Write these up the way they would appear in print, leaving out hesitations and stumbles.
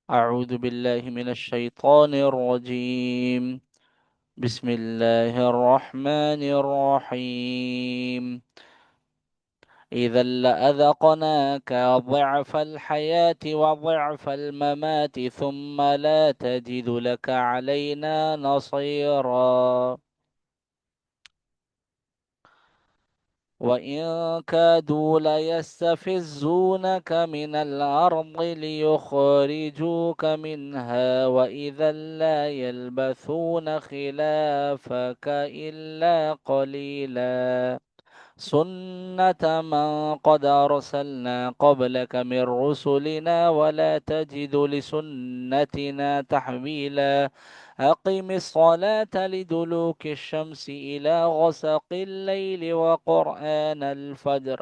أعوذ بالله من الشيطان الرجيم. بسم الله الرحمن الرحيم. إذا لأذقناك ضعف الحياة وضعف الممات ثم لا تجد لك علينا نصيرا. وإن كادوا ليستفزونك من الأرض ليخرجوك منها وإذا لا يلبثون خلافك إلا قليلا. سنة من قد أرسلنا قبلك من رسلنا ولا تجد لسنتنا تحويلا. أقم الصلاة لدلوك الشمس إلى غسق الليل وقرآن الفجر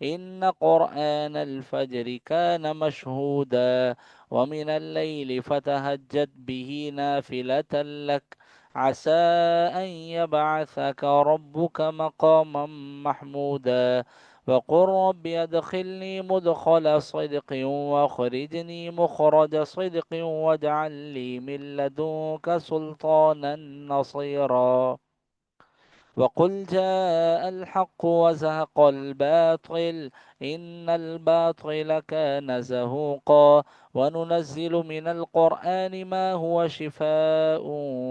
إن قرآن الفجر كان مشهودا. ومن الليل فتهجد به نافلة لك عسى أن يبعثك ربك مقاما محمودا. وقل رب أدخلني مدخل صدق واخرجني مخرج صدق واجعل لي من لدنك سلطانا نصيرا. وقل جاء الحق وزهق الباطل إن الباطل كان زهوقا. وننزل من القرآن ما هو شفاء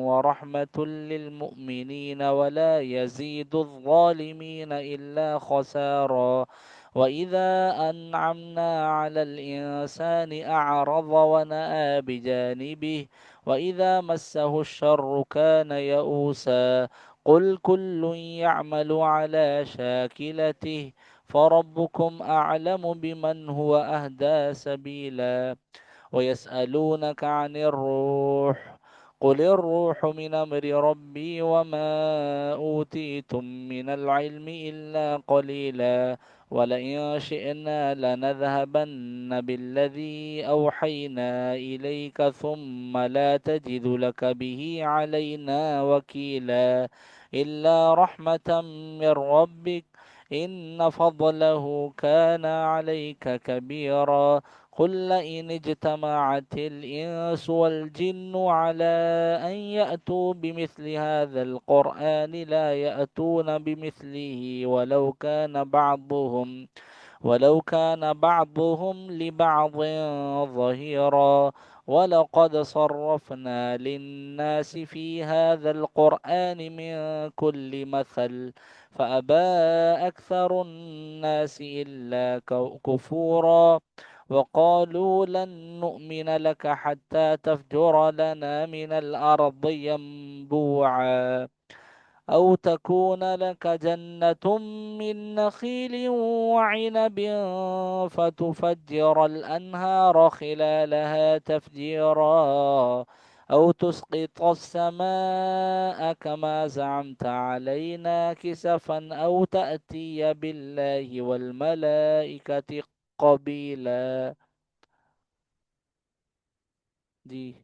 ورحمة للمؤمنين ولا يزيد الظالمين إلا خسارا. وإذا أنعمنا على الإنسان أعرض ونأى بجانبه وإذا مسه الشر كان يئوسا. قل كل يعمل على شاكلته فربكم أعلم بمن هو أهدى سبيلا. ويسألونك عن الروح قل الروح من أمر ربي وما أوتيتم من العلم إلا قليلا. ولئن شئنا لنذهبن بالذي أوحينا إليك ثم لا تجد لك به علينا وكيلا. إلا رحمة من ربك إن فضله كان عليك كبيرا. قل لئن اجتمعت الإنس والجن على أن يأتوا بمثل هذا القرآن لا يأتون بمثله ولو كان بعضهم لبعض ظهيرا. ولقد صرفنا للناس في هذا القرآن من كل مثل فأبى أكثر الناس إلا كفورا. وقالوا لن نؤمن لك حتى تفجر لنا من الأرض ينبوعا أو تكون لك جنة من نخيل وعنب فتفجر الأنهار خلالها تفجيرا أو تسقط السماء كما زعمت علينا كسفا أو تأتي بالله والملائكة قبيلا. دي